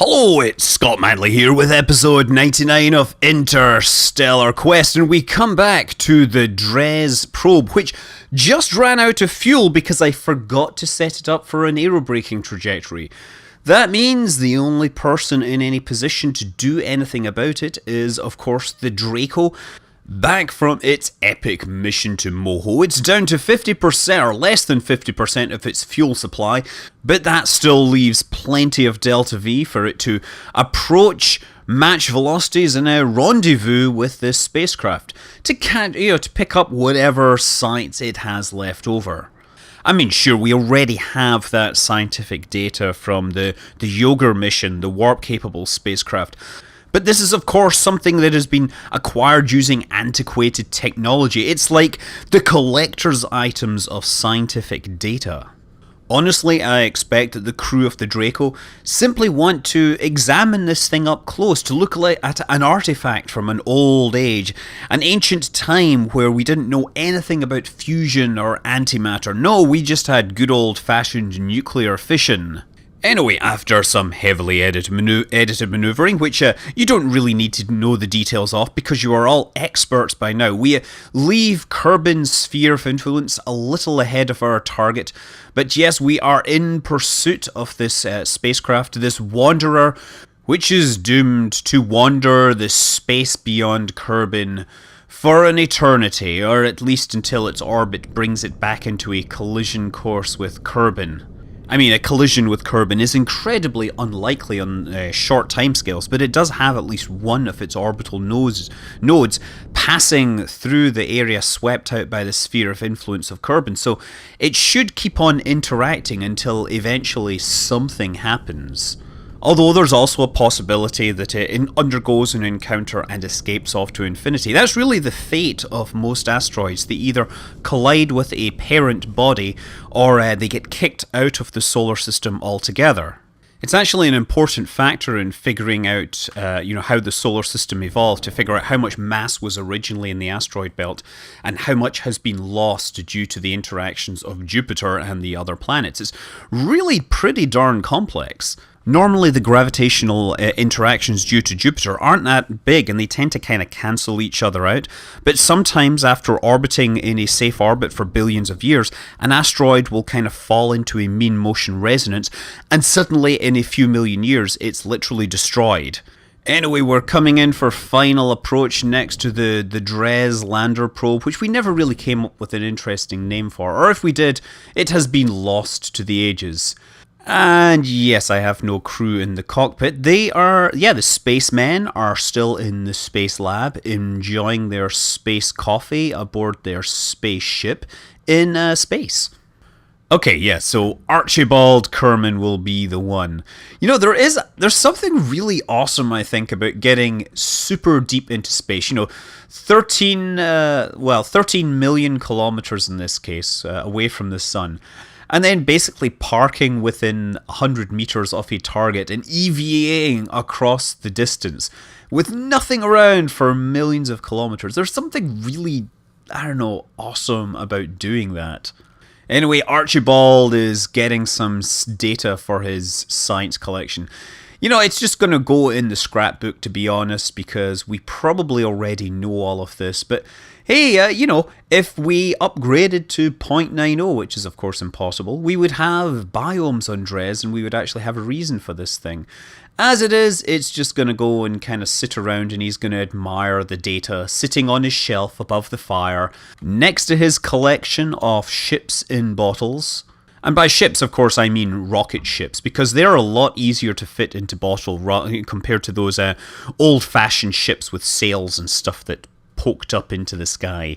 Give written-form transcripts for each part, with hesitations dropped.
Hello, it's Scott Manley here with episode 99 of Interstellar Quest, and we come back to the Dres probe, which just ran out of fuel because I forgot to set it up for an aerobraking trajectory. That means the only person in any position to do anything about it is, of course, the Draco. Back from its epic mission to Moho, it's down to 50% or less than 50% of its fuel supply, but that still leaves plenty of delta V for it to approach match velocities and a rendezvous with this spacecraft to pick up whatever sights it has left over. I mean, sure, we already have that scientific data from the Yoga mission, the warp-capable spacecraft. But this is, of course, something that has been acquired using antiquated technology. It's like the collector's items of scientific data. Honestly, I expect that the crew of the Draco simply want to examine this thing up close, to look at an artifact from an old age, an ancient time where we didn't know anything about fusion or antimatter. No, we just had good old-fashioned nuclear fission. Anyway, after some heavily edited manoeuvring, which you don't really need to know the details of because you are all experts by now, we leave Kerbin's sphere of influence a little ahead of our target. But yes, we are in pursuit of this spacecraft, this wanderer, which is doomed to wander the space beyond Kerbin for an eternity, or at least until its orbit brings it back into a collision course with Kerbin. I mean, a collision with Kerbin is incredibly unlikely on short timescales, but it does have at least one of its orbital nodes passing through the area swept out by the sphere of influence of Kerbin, so it should keep on interacting until eventually something happens. Although there's also a possibility that it undergoes an encounter and escapes off to infinity. That's really the fate of most asteroids. They either collide with a parent body or they get kicked out of the solar system altogether. It's actually an important factor in figuring out how the solar system evolved, to figure out how much mass was originally in the asteroid belt and how much has been lost due to the interactions of Jupiter and the other planets. It's really pretty darn complex. Normally the gravitational interactions due to Jupiter aren't that big and they tend to kind of cancel each other out, but sometimes after orbiting in a safe orbit for billions of years, an asteroid will kind of fall into a mean motion resonance and suddenly in a few million years it's literally destroyed. Anyway, we're coming in for final approach next to the Dres lander probe, which we never really came up with an interesting name for, or if we did, it has been lost to the ages. And yes, I have no crew in the cockpit. The spacemen are still in the space lab, enjoying their space coffee aboard their spaceship in space. Okay, yeah, so Archibald Kerman will be the one. You know, there's something really awesome, I think, about getting super deep into space. 13 million kilometers in this case, away from the sun. And then basically parking within 100 meters of a target and EVAing across the distance with nothing around for millions of kilometers. There's something really, awesome about doing that. Anyway, Archibald is getting some data for his science collection. It's just going to go in the scrapbook, to be honest, because we probably already know all of this. But hey, if we upgraded to 0.90, which is of course impossible, we would have biomes on Dres and we would actually have a reason for this thing. As it is, it's just going to go and kind of sit around and he's going to admire the data sitting on his shelf above the fire next to his collection of ships in bottles. And by ships, of course, I mean rocket ships, because they're a lot easier to fit into bottle compared to those old-fashioned ships with sails and stuff that poked up into the sky.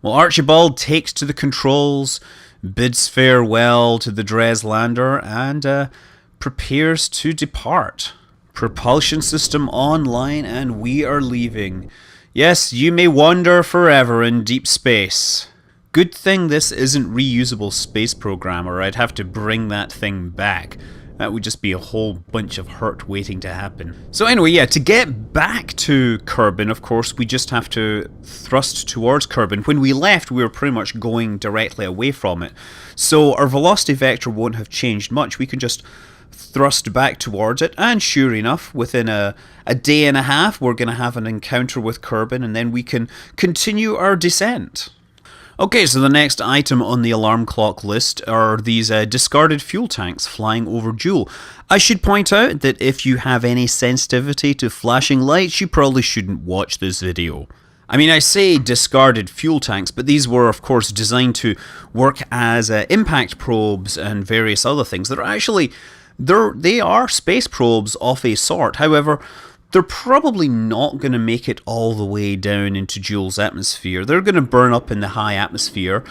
Well, Archibald takes to the controls, bids farewell to the Dres lander, and prepares to depart. Propulsion system online, and we are leaving. Yes, you may wander forever in deep space. Good thing this isn't reusable space program, or I'd have to bring that thing back. That would just be a whole bunch of hurt waiting to happen. So anyway, yeah, to get back to Kerbin, of course, we just have to thrust towards Kerbin. When we left, we were pretty much going directly away from it. So our velocity vector won't have changed much. We can just thrust back towards it, and sure enough, within a day and a half, we're going to have an encounter with Kerbal, and then we can continue our descent. Okay, so the next item on the alarm clock list are these discarded fuel tanks flying over Jool. I should point out that if you have any sensitivity to flashing lights, you probably shouldn't watch this video. I mean, I say discarded fuel tanks, but these were, of course, designed to work as impact probes and various other things. They are space probes of a sort. However, they're probably not going to make it all the way down into Jool's atmosphere. They're going to burn up in the high atmosphere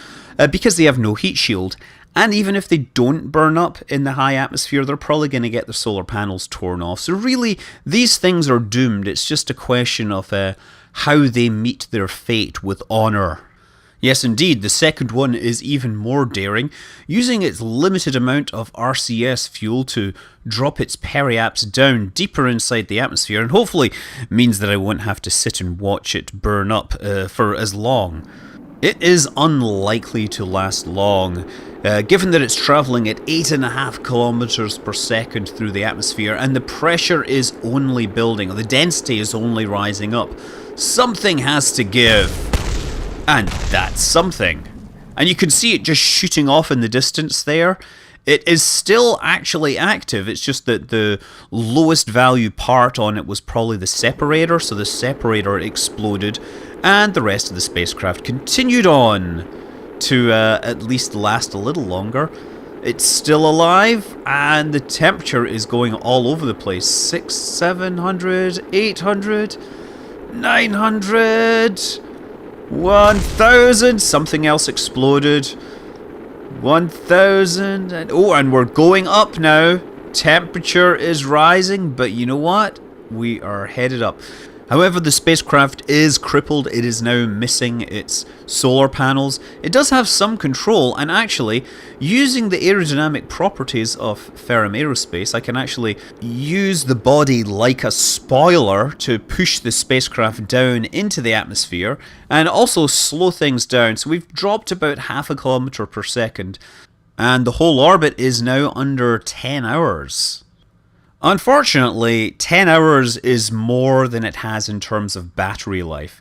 because they have no heat shield. And even if they don't burn up in the high atmosphere, they're probably going to get their solar panels torn off. So really, these things are doomed. It's just a question of how they meet their fate with honor. Yes, indeed, the second one is even more daring, using its limited amount of RCS fuel to drop its periaps down deeper inside the atmosphere, and hopefully means that I won't have to sit and watch it burn up for as long. It is unlikely to last long, given that it's travelling at 8.5 kilometers per second through the atmosphere, and the pressure is only building, or the density is only rising up. Something has to give. And that's something. And you can see it just shooting off in the distance there. It is still actually active, it's just that the lowest value part on it was probably the separator, so the separator exploded, and the rest of the spacecraft continued on to at least last a little longer. It's still alive, and the temperature is going all over the place. 600, 700, 800, 900... 1,000, something else exploded. 1,000, and we're going up now. Temperature is rising, but you know what? We are headed up. However, the spacecraft is crippled. It is now missing its solar panels. It does have some control, and actually, using the aerodynamic properties of Ferrum Aerospace, I can actually use the body like a spoiler to push the spacecraft down into the atmosphere, and also slow things down. So we've dropped about 0.5 kilometer per second, and the whole orbit is now under 10 hours. Unfortunately, 10 hours is more than it has in terms of battery life.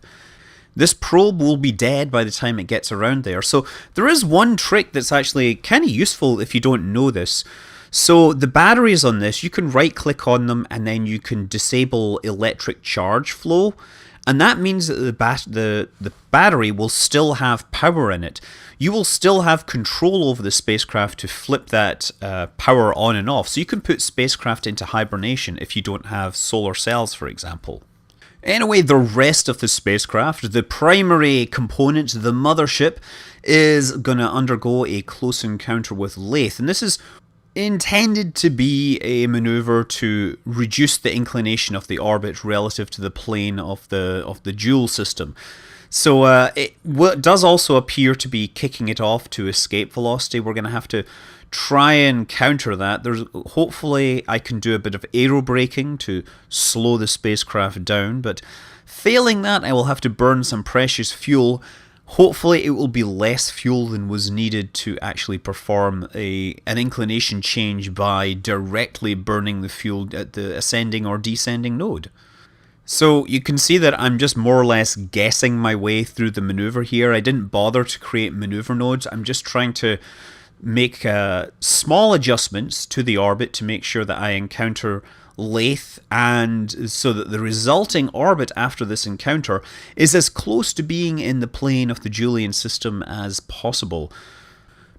This probe will be dead by the time it gets around there. So there is one trick that's actually kind of useful if you don't know this. So the batteries on this, you can right click on them and then you can disable electric charge flow. And that means that the battery will still have power in it. You will still have control over the spacecraft to flip that power on and off. So you can put spacecraft into hibernation if you don't have solar cells, for example. Anyway, the rest of the spacecraft, the primary component, the mothership, is going to undergo a close encounter with Lathe. And this is intended to be a maneuver to reduce the inclination of the orbit relative to the plane of the Jool system. So it does also appear to be kicking it off to escape velocity. We're going to have to try and counter that. Hopefully I can do a bit of aerobraking to slow the spacecraft down, but failing that I will have to burn some precious fuel. Hopefully it will be less fuel than was needed to actually perform an inclination change by directly burning the fuel at the ascending or descending node. So you can see that I'm just more or less guessing my way through the maneuver here. I didn't bother to create maneuver nodes. I'm just trying to make small adjustments to the orbit to make sure that I encounter Lathe, and so that the resulting orbit after this encounter is as close to being in the plane of the Julian system as possible.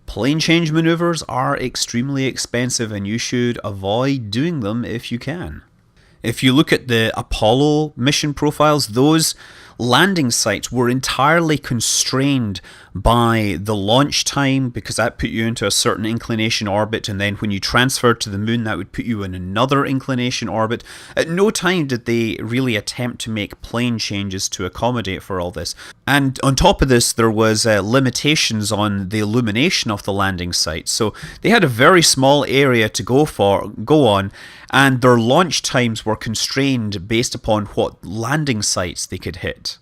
Plane change maneuvers are extremely expensive and you should avoid doing them if you can. If you look at the Apollo mission profiles, those landing sites were entirely constrained by the launch time, because that put you into a certain inclination orbit, and then when you transferred to the moon that would put you in another inclination orbit. At no time did they really attempt to make plane changes to accommodate for all this. And on top of this, there was limitations on the illumination of the landing site, so they had a very small area to go on, and their launch times were constrained based upon what landing sites they could hit.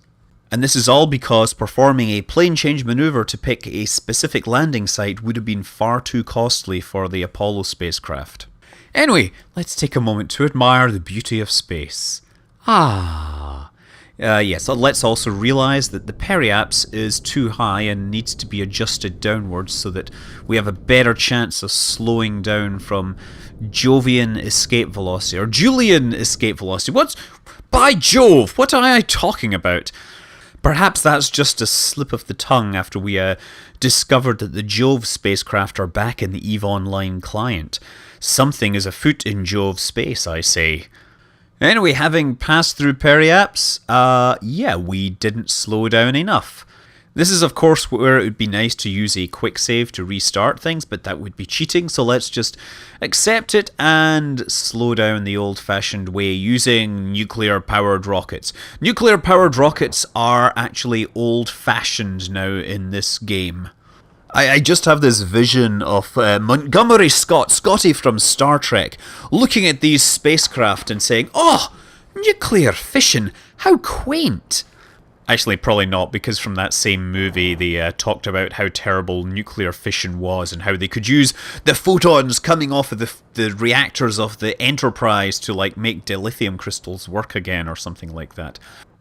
And this is all because performing a plane change maneuver to pick a specific landing site would have been far too costly for the Apollo spacecraft. Anyway, let's take a moment to admire the beauty of space. Yes, let's also realize that the periaps is too high and needs to be adjusted downwards so that we have a better chance of slowing down from Jovian escape velocity, or Julian escape velocity. By Jove, what am I talking about? Perhaps that's just a slip of the tongue after we discovered that the Jove spacecraft are back in the EVE Online client. Something is afoot in Jove space, I say. Anyway, having passed through periaps, we didn't slow down enough. This is, of course, where it would be nice to use a quick save to restart things, but that would be cheating, so let's just accept it and slow down the old-fashioned way using nuclear-powered rockets. Nuclear-powered rockets are actually old-fashioned now in this game. I just have this vision of Montgomery Scotty from Star Trek, looking at these spacecraft and saying, "Oh, nuclear fission, how quaint." Actually, probably not, because from that same movie they talked about how terrible nuclear fission was and how they could use the photons coming off of the reactors of the Enterprise to make dilithium crystals work again or something like that.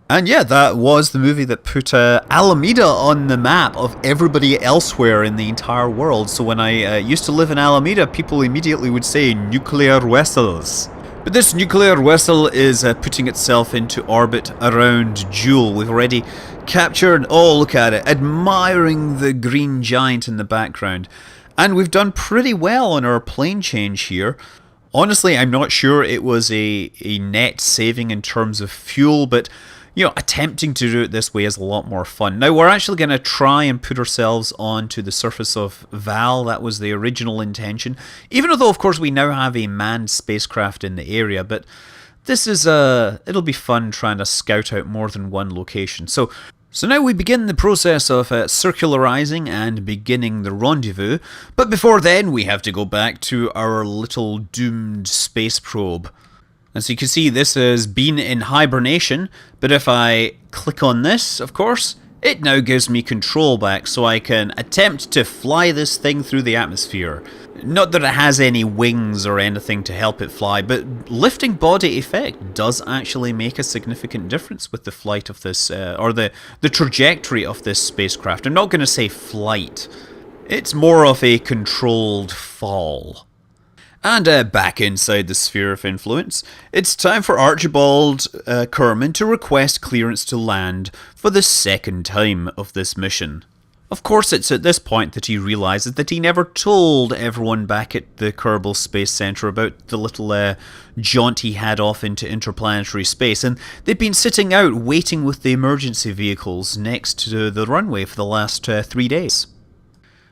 And yeah, that was the movie that put Alameda on the map of everybody elsewhere in the entire world. So when I used to live in Alameda, people immediately would say nuclear vessels. But this nuclear vessel is putting itself into orbit around Jool. We've already captured, oh look at it, admiring the green giant in the background. And we've done pretty well on our plane change here. Honestly, I'm not sure it was a net saving in terms of fuel, but attempting to do it this way is a lot more fun. Now, we're actually going to try and put ourselves onto the surface of Vall. That was the original intention. Even though, of course, we now have a manned spacecraft in the area, but this is it'll be fun trying to scout out more than one location. So now we begin the process of circularizing and beginning the rendezvous. But before then, we have to go back to our little doomed space probe. As you can see, this has been in hibernation, but if I click on this, of course, it now gives me control back so I can attempt to fly this thing through the atmosphere. Not that it has any wings or anything to help it fly, but lifting body effect does actually make a significant difference with the flight of this, or the trajectory of this spacecraft. I'm not going to say flight. It's more of a controlled fall. And back inside the sphere of influence, it's time for Archibald Kerman to request clearance to land for the second time of this mission. Of course, it's at this point that he realizes that he never told everyone back at the Kerbal Space Center about the little jaunt he had off into interplanetary space, and they'd been sitting out waiting with the emergency vehicles next to the runway for the last 3 days.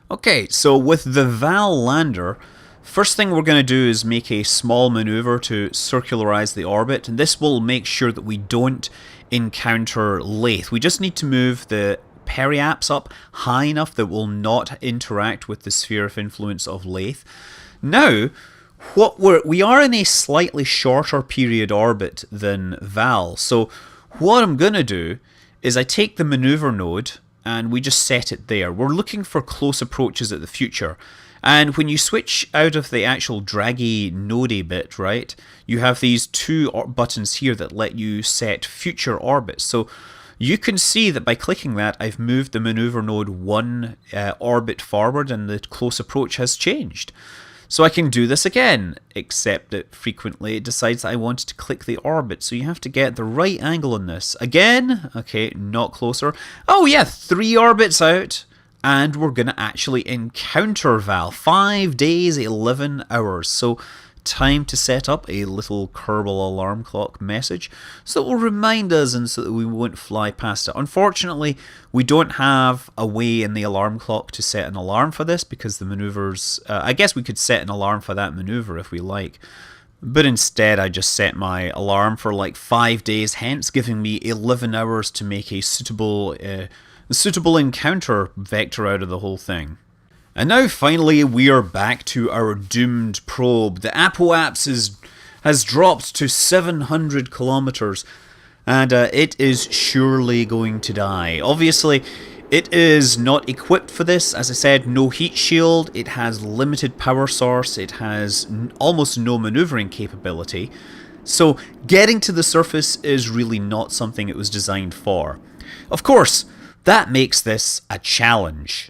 Okay, so with the Vall lander, first thing we're going to do is make a small maneuver to circularize the orbit, and this will make sure that we don't encounter Lathe. We just need to move the periaps up high enough that will not interact with the sphere of influence of Lathe. Now, we are in a slightly shorter period orbit than Vall, so what I'm going to do is I take the maneuver node and we just set it there. We're looking for close approaches at the future. And when you switch out of the actual draggy node bit, right, you have these two buttons here that let you set future orbits. So you can see that by clicking that, I've moved the maneuver node one orbit forward and the close approach has changed. So I can do this again, except that frequently it decides that I want to click the orbit. So you have to get the right angle on this. Again, okay, not closer. Oh yeah, 3 orbits out. And we're going to actually encounter Vall. 5 days, 11 hours. So time to set up a little Kerbal alarm clock message so it will remind us and so that we won't fly past it. Unfortunately, we don't have a way in the alarm clock to set an alarm for this because the maneuvers... I guess we could set an alarm for that maneuver if we like. But instead, I just set my alarm for 5 days hence, giving me 11 hours to make a suitable encounter vector out of the whole thing. And now finally we are back to our doomed probe. The apoapsis has dropped to 700 kilometers and it is surely going to die. Obviously, It is not equipped for this. As I said, no heat shield, it has limited power source, it has almost no maneuvering capability. So getting to the surface is really not something it was designed for. Of course, that makes this a challenge.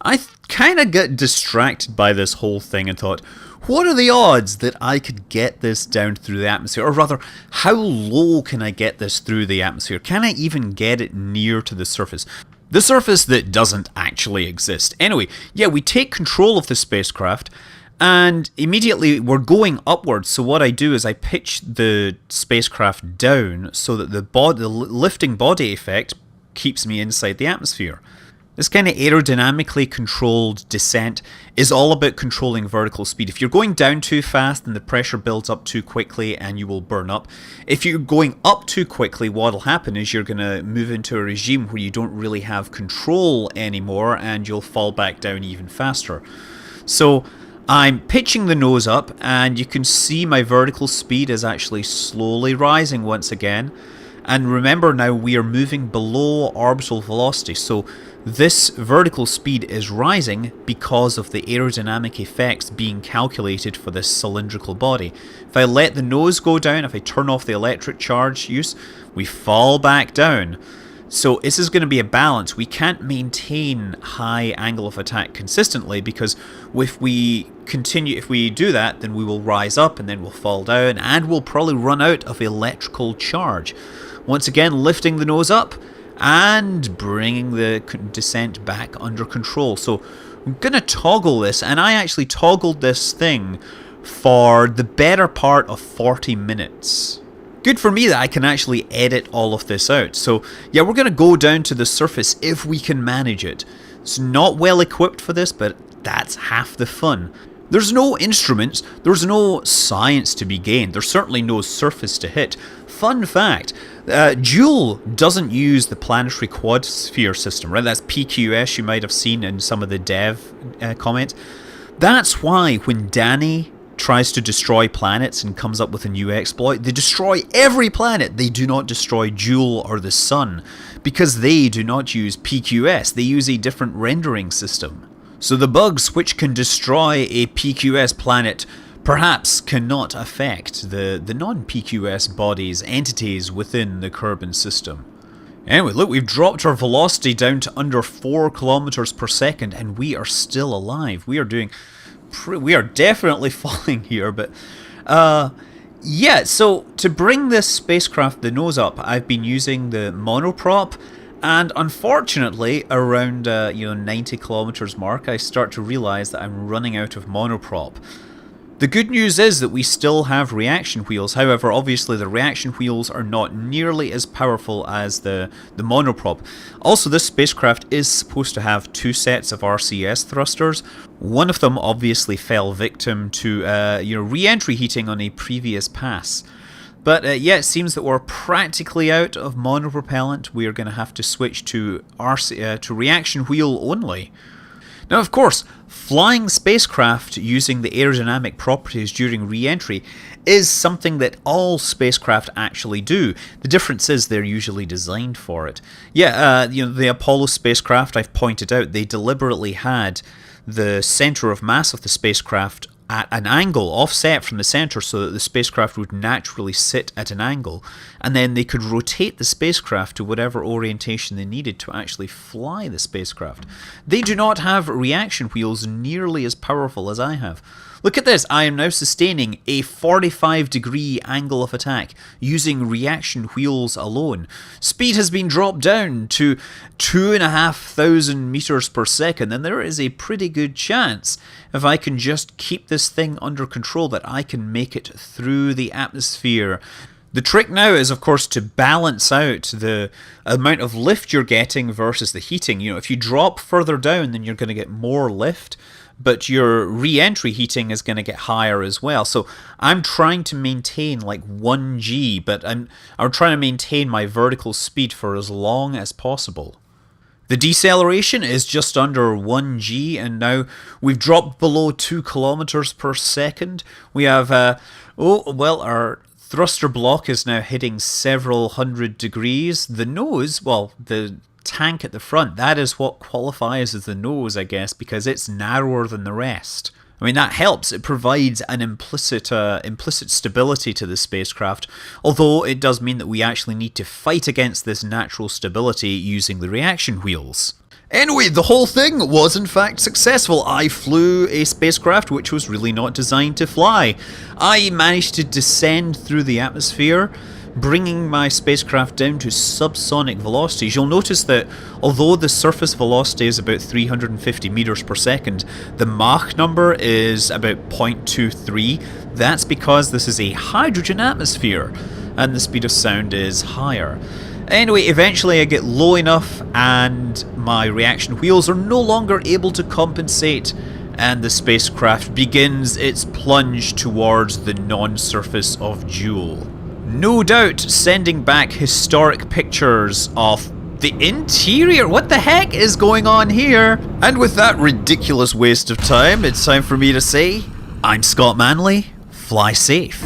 I kind of got distracted by this whole thing and thought, what are the odds that I could get this down through the atmosphere? Or rather, how low can I get this through the atmosphere? Can I even get it near to the surface? The surface that doesn't actually exist. Anyway, yeah, we take control of the spacecraft, and immediately we're going upwards. So what I do is I pitch the spacecraft down so that the lifting body effect keeps me inside the atmosphere. This kind of aerodynamically controlled descent is all about controlling vertical speed. If you're going down too fast, then the pressure builds up too quickly and you will burn up. If you're going up too quickly, what will happen is you're going to move into a regime where you don't really have control anymore and you'll fall back down even faster. So I'm pitching the nose up, and you can see my vertical speed is actually slowly rising once again. And remember now, we are moving below orbital velocity, so this vertical speed is rising because of the aerodynamic effects being calculated for this cylindrical body. If I let the nose go down, if I turn off the electric charge use, we fall back down. So this is going to be a balance. We can't maintain high angle of attack consistently, because if we do that, then we will rise up and then we'll fall down and we'll probably run out of electrical charge. Once again, lifting the nose up and bringing the descent back under control. So I'm going to toggle this, and I actually toggled this thing for the better part of 40 minutes. Good for me that I can actually edit all of this out. So yeah, we're going to go down to the surface if we can manage it. It's not well equipped for this, but that's half the fun. There's no instruments, there's no science to be gained, there's certainly no surface to hit. Fun fact, Jool doesn't use the planetary quad sphere system, right? That's PQS, you might have seen in some of the dev comments. That's why when Danny tries to destroy planets and comes up with a new exploit, they destroy every planet. They do not destroy Jool or the Sun, because they do not use PQS, they use a different rendering system. So the bugs which can destroy a PQS planet perhaps cannot affect the non-PQS bodies, entities within the Kerbal system. Anyway, look, we've dropped our velocity down to under 4 kilometers per second, and we are still alive. We are definitely falling here, but yeah, so to bring this spacecraft the nose up, I've been using the monoprop. And unfortunately, around 90 kilometers mark, I start to realize that I'm running out of monoprop. The good news is that we still have reaction wheels. However, obviously the reaction wheels are not nearly as powerful as the monoprop. Also, this spacecraft is supposed to have 2 sets of RCS thrusters. One of them obviously fell victim to re-entry heating on a previous pass. But yeah, it seems that we're practically out of monopropellant. We are going to have to switch to reaction wheel only. Now, of course, flying spacecraft using the aerodynamic properties during re-entry is something that all spacecraft actually do. The difference is they're usually designed for it. Yeah, the Apollo spacecraft, I've pointed out, they deliberately had the center of mass of the spacecraft at an angle offset from the center so that the spacecraft would naturally sit at an angle, and then they could rotate the spacecraft to whatever orientation they needed to actually fly the spacecraft. They do not have reaction wheels nearly as powerful as I have. Look at this, I am now sustaining a 45-degree angle of attack using reaction wheels alone. Speed has been dropped down to 2,500 meters per second, and there is a pretty good chance, if I can just keep this thing under control, that I can make it through the atmosphere. The trick now is, of course, to balance out the amount of lift you're getting versus the heating. If you drop further down, then you're going to get more lift, but your re-entry heating is going to get higher as well. So I'm trying to maintain like 1G, but I'm trying to maintain my vertical speed for as long as possible. The deceleration is just under 1G, and now we've dropped below 2 kilometers per second. We have, our thruster block is now hitting several hundred degrees. The nose, the tank at the front. That is what qualifies as the nose, I guess, because it's narrower than the rest. I mean, that helps. It provides an implicit stability to the spacecraft, although it does mean that we actually need to fight against this natural stability using the reaction wheels. Anyway, the whole thing was in fact successful. I flew a spacecraft which was really not designed to fly. I managed to descend through the atmosphere, bringing my spacecraft down to subsonic velocities. You'll notice that although the surface velocity is about 350 meters per second, the Mach number is about 0.23. That's because this is a hydrogen atmosphere and the speed of sound is higher. Anyway, eventually I get low enough and my reaction wheels are no longer able to compensate, and the spacecraft begins its plunge towards the non-surface of Jool. No doubt sending back historic pictures of the interior. What the heck is going on here? And with that ridiculous waste of time, it's time for me to say, I'm Scott Manley, fly safe.